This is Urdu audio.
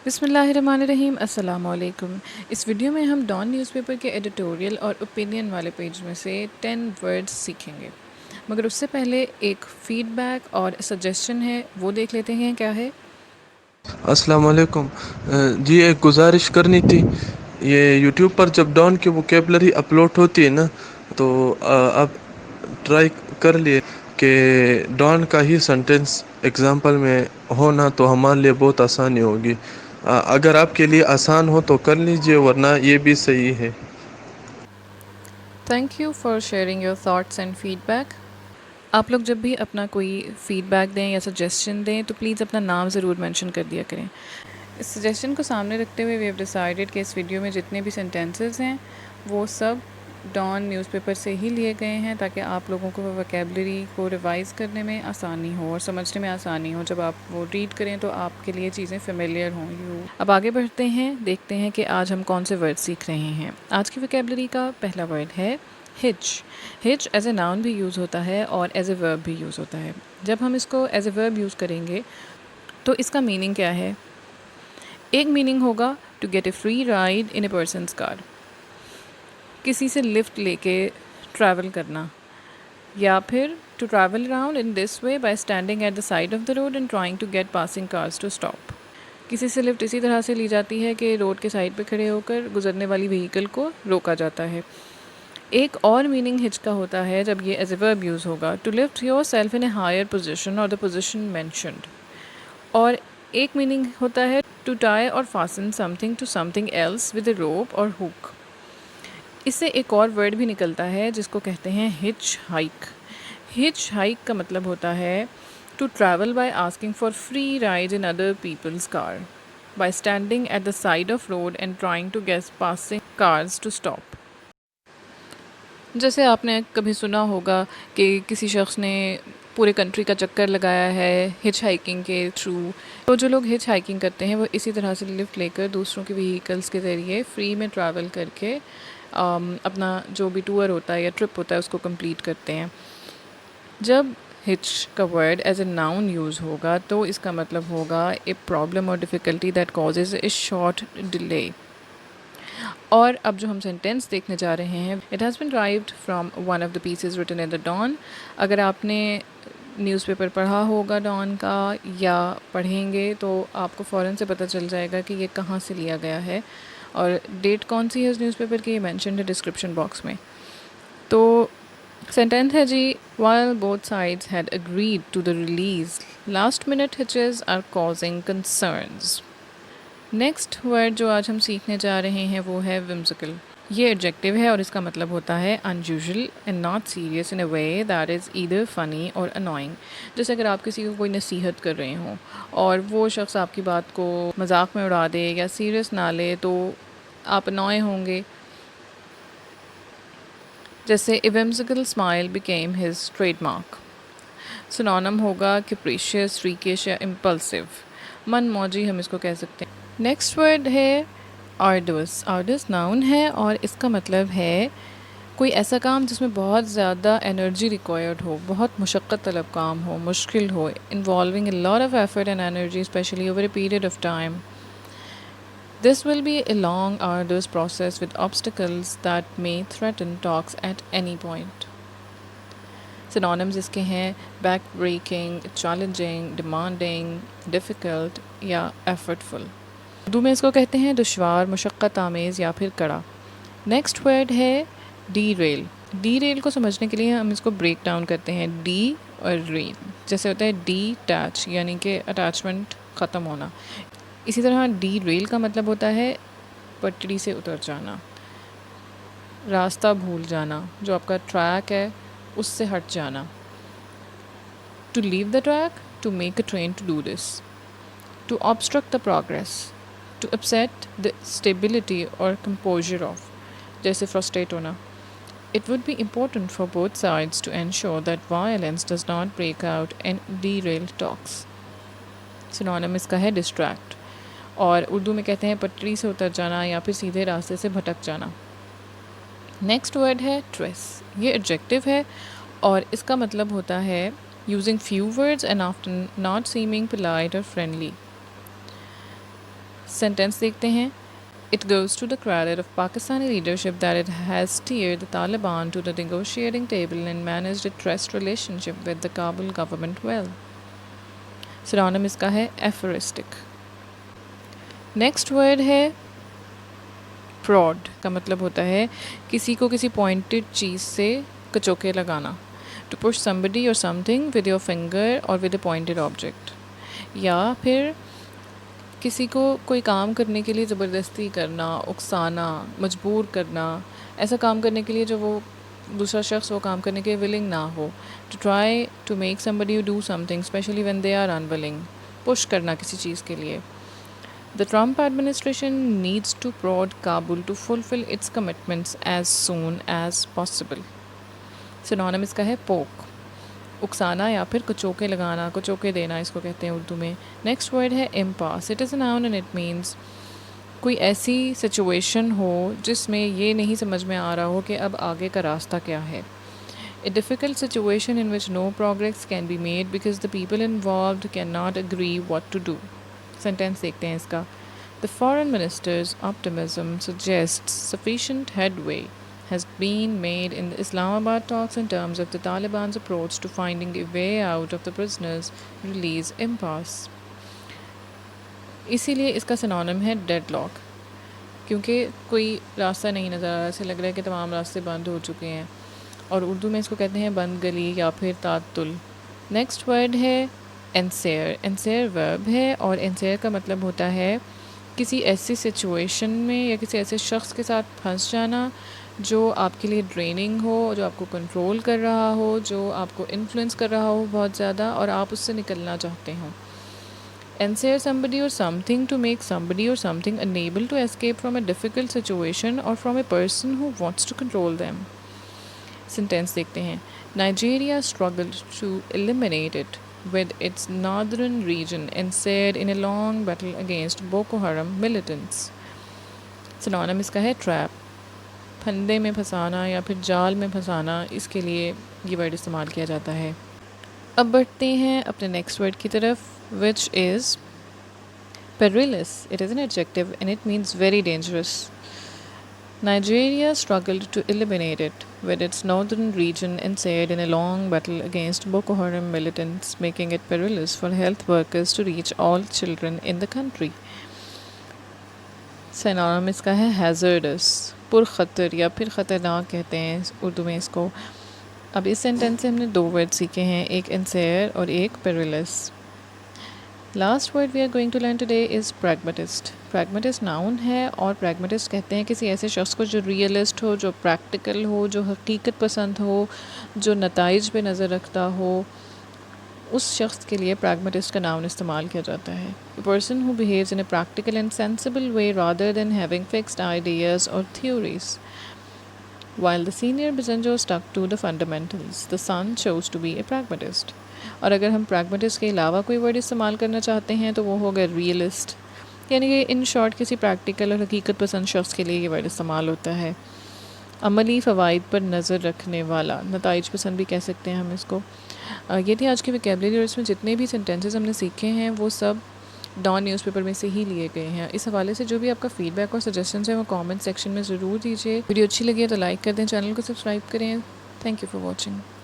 بسم اللہ الرحمن الرحیم، السلام علیکم۔ اس ویڈیو میں ہم ڈان نیوز پیپر کے ایڈیٹوریل اور اوپینین والے پیج میں سے 10 ورڈز سیکھیں گے، مگر اس سے پہلے ایک فیڈ بیک اور سجیشن ہے، وہ دیکھ لیتے ہیں کیا ہے۔ السلام علیکم۔ جی ایک گزارش کرنی تھی، یہ یوٹیوب پر جب ڈان کی ووکیبلری اپلوڈ ہوتی ہے نا تو آپ ٹرائی کر لیے کہ ڈان کا ہی سنٹینس ایگزامپل میں ہونا تو ہمارے لیے بہت آسانی ہوگی۔ اگر آپ کے لیے آسان ہو تو کر لیجئے، ورنہ یہ بھی صحیح ہے۔ Thank you for sharing your thoughts and feedback. آپ لوگ جب بھی اپنا کوئی فیڈ بیک دیں یا سجیشن دیں تو پلیز اپنا نام ضرور مینشن کر دیا کریں۔ اس سجیشن کو سامنے رکھتے ہوئے وی ہیو ڈیسائیڈڈ کہ اس ویڈیو میں جتنے بھی سینٹینسز ہیں وہ سب ڈان نیوز پیپر سے ہی لیے گئے ہیں، تاکہ آپ لوگوں کو ووکیبلری کو ریوائز کرنے میں آسانی ہو اور سمجھنے میں آسانی ہو۔ جب آپ وہ ریڈ کریں تو آپ کے لیے چیزیں فیملیئر ہوں۔ اب آگے بڑھتے ہیں، دیکھتے ہیں کہ آج ہم کون سے ورڈ سیکھ رہے ہیں۔ آج کی ووکیبلری کا پہلا ورڈ ہے ہچ۔ ہچ ایز اے ناؤن بھی یوز ہوتا ہے اور ایز اے ورب بھی یوز ہوتا ہے۔ جب ہم اس کو ایز اے ورب یوز کریں گے تو اس کا میننگ کیا ہے؟ ایک میننگ ہوگا to get a free ride in a person's car, کسی سے لفٹ لے کے ٹریول کرنا، یا پھر to travel around in this way by standing at the side of the road and trying to get passing cars to stop. کسی سے لفٹ اسی طرح سے لی جاتی ہے کہ روڈ کے سائڈ پہ کھڑے ہو کر گزرنے والی وہیکل کو روکا جاتا ہے۔ ایک اور میننگ ہچ کا ہوتا ہے جب یہ ایز اے ورب یوز ہوگا، to lift yourself in a higher position اور دا پوزیشن مینشنڈ۔ اور ایک میننگ ہوتا ہے ٹو ٹائی اور fasten something to something else with a rope اور ہوک۔ اس سے ایک اور ورڈ بھی نکلتا ہے جس کو کہتے ہیں ہچ ہائک۔ ہچ ہائک کا مطلب ہوتا ہے to travel by asking for free ride in other people's car by standing at the side of road and trying to get passing cars to stop. جیسے آپ نے کبھی سنا ہوگا کہ کسی شخص نے پورے کنٹری کا چکر لگایا ہے ہچ ہائکنگ کے تھرو، تو جو لوگ ہچ ہائکنگ کرتے ہیں وہ اسی طرح سے لفٹ لے کر دوسروں کے وہیکلس کے ذریعے فری میں ٹریول کر کے اپنا جو بھی ٹور ہوتا ہے یا ٹرپ ہوتا ہے اس کو کمپلیٹ کرتے ہیں۔ جب ہچ کا word as a noun use ہوگا تو اس کا مطلب ہوگا اے پرابلم اور difficulty that causes a short delay. اور اب جو ہم سینٹینس دیکھنے جا رہے ہیں، it has been derived from one of the pieces written in the Dawn. اگر آپ نے نیوز پیپر پڑھا ہوگا ڈان کا یا پڑھیں گے تو آپ کو فوراً سے پتہ چل جائے گا کہ یہ کہاں سے لیا گیا ہے اور ڈیٹ کون سی ہے اس نیوز پیپر کی، یہ مینشنڈ ہے ڈسکرپشن باکس میں۔ تو سینٹینس ہے جی، while both sides had agreed to the release, last minute hitches are causing concerns۔ Next word جو آج ہم سیکھنے جا رہے ہیں وہ ہے whimsical۔ یہ ایڈجیکٹیو ہے اور اس کا مطلب ہوتا ہے unusual and not serious in a way that is either funny or annoying۔ جیسے اگر آپ کسی کو کوئی نصیحت کر رہے ہوں اور وہ شخص آپ کی بات کو مذاق میں اڑا دے یا سیریس نہ لے تو آپ انوائے ہوں گے۔ جیسے a whimsical smile became his trademark۔ سنونم ہوگا capricious، freakish یا impulsive۔ من موجی ہم اس کو کہہ سکتے ہیں۔ نیکسٹ ورڈ ہے آرڈوس۔ آرڈوس ناؤن ہے اور اس کا مطلب ہے کوئی ایسا کام جس میں بہت زیادہ انرجی ریکوائرڈ ہو، بہت مشقت طلب کام ہو، مشکل ہو، involving a lot of effort and energy especially over a period of time. This will be a long arduous process with obstacles that may threaten talks at any point۔ سنونمز اس کے ہیں back breaking, challenging, demanding, difficult یا ایفرٹفل۔ اردو میں اس کو کہتے ہیں دشوار، مشقت آمیز یا پھر کڑا۔ نیکسٹ ورڈ ہے ڈی ریل۔ ڈی ریل کو سمجھنے کے لیے ہم اس کو بریک ڈاؤن کرتے ہیں، ڈی اور ریل۔ جیسے ہوتا ہے ڈی ٹیچ یعنی کہ اٹیچمنٹ ختم ہونا، اسی طرح ڈی ریل کا مطلب ہوتا ہے پٹڑی سے اتر جانا، راستہ بھول جانا، جو آپ کا ٹریک ہے اس سے ہٹ جانا۔ To leave the track, to make a train to do this. To obstruct the progress، to upset the stability اور composure of، جیسے frustrate ہونا۔ It would be important for both sides to ensure that violence does not break out and derail talks۔ سنونم اس کا ہے distract، اور اردو میں کہتے ہیں پٹری سے اتر جانا یا پھر سیدھے راستے سے بھٹک جانا۔ نیکسٹ ورڈ ہے ٹریس۔ یہ ایڈجیکٹیو ہے اور اس کا مطلب ہوتا ہے using few words and often not seeming polite or friendly۔ Sentence دیکھتے ہیں. It goes to the credit of Pakistani leadership that it has steered the Taliban to the negotiating table and managed a trust relationship with the Kabul government well. Synonym اس کا ہے aphoristic. Next word ہے prod کا مطلب ہوتا ہے کسی کو کسی pointed چیز سے کچوکے لگانا. To push somebody or something with your finger or with a pointed object. یا پھر کسی کو کوئی کام کرنے کے لیے زبردستی کرنا، اکسانا، مجبور کرنا، ایسا کام کرنے کے لیے جو وہ دوسرا شخص وہ کام کرنے کے ولنگ نہ ہو. To try to make somebody do something especially when they are unwilling. Push کرنا کسی چیز کے لیے. The Trump administration needs to prod Kabul to fulfill its commitments as soon as possible. Synonym اس کا ہے poke. اکسانا یا پھر کچوکے لگانا، کچوکے دینا اس کو کہتے ہیں اردو میں. نیکسٹ ورڈ ہے impasse. It is a noun and it means کوئی ایسی سچویشن ہو جس میں یہ نہیں سمجھ میں آ رہا ہو کہ اب آگے کا راستہ کیا ہے. A difficult situation in which no progress can be made because the people involved can not agree what to do. Sentence دیکھتے ہیں اس کا. The foreign ministers optimism suggests sufficient headway has been made in the Islamabad talks in terms of the Taliban's approach to finding a way out of the prisoners' release impasse. اسی لیے اس کا سنونم ہے ڈیڈ لاک، کیونکہ کوئی راستہ نہیں نظر آ رہا، ایسے لگ رہا ہے کہ تمام راستے بند ہو چکے ہیں، اور اردو میں اس کو کہتے ہیں بند گلی یا پھر تعطل. نیکسٹ ورڈ ہے انسیئر. انسیئر ورب ہے اور انسیئر کا مطلب ہوتا ہے کسی ایسی سچویشن میں یا کسی ایسے شخص کے ساتھ پھنس جانا جو آپ کے لیے ڈریننگ ہو، جو آپ کو کنٹرول کر رہا ہو، جو آپ کو انفلوئنس کر رہا ہو بہت زیادہ، اور آپ اس سے نکلنا چاہتے ہوں. Ensnare somebody or something to make somebody or something unable to escape from a difficult situation or from a person who wants to control them. Sentence دیکھتے ہیں. Nigeria struggled to eliminate it with its northern region ensared in a long battle against Boko Haram militants. Synonym اس کا ہے trap. پھندے میں پھنسانا یا پھر جال میں پھنسانا، اس کے لیے یہ ورڈ استعمال کیا جاتا ہے. اب بڑھتے ہیں اپنے نیکسٹ ورڈ کی طرف which is perilous. It is an adjective and it means very dangerous. Nigeria struggled to eliminate it with its northern region ensared in a long battle against Boko Haram militants, making it perilous for health workers to reach all children in the country. سینونم اس کا ہے hazardous. پرخطر یا پھر خطرناک کہتے ہیں اردو میں اس کو. اب اس سینٹینس سے ہم نے دو ورڈ سیکھے ہیں، ایک انسیئر اور ایک perilous. Last word we are going to learn today is pragmatist. pragmatist noun ہے اور pragmatist کہتے ہیں کسی ایسے شخص کو جو ریئلسٹ ہو، جو پریکٹیکل ہو، جو حقیقت پسند ہو، جو نتائج پہ نظر رکھتا ہو، اس شخص کے لیے pragmatist کا ناؤن استعمال کیا جاتا ہے. A person who behaves in a practical and sensible way rather than having fixed ideas or theories. While the senior Bisanjo stuck to the fundamentals, the son chose to be a pragmatist. اور اگر ہم pragmatist کے علاوہ کوئی ورڈ استعمال کرنا چاہتے ہیں تو وہ ہوگا realist. یعنی کہ ان شارٹ کسی پریکٹیکل اور حقیقت پسند شخص کے لیے یہ ورڈ استعمال ہوتا ہے. عملی فوائد پر نظر رکھنے والا، نتائج پسند بھی کہہ سکتے ہیں ہم اس کو. یہ تھی آج کی ویکیبلری، اور اس میں جتنے بھی سینٹینسز ہم نے سیکھے ہیں وہ سب ڈان نیوز پیپر میں سے ہی لیے گئے ہیں. اس حوالے سے جو بھی آپ کا فیڈ بیک اور سجیشنز ہیں وہ کامنٹ سیکشن میں ضرور دیجیے. ویڈیو اچھی لگی ہے تو لائک کر دیں، چینل کو سبسکرائب کریں. Thank you for watching.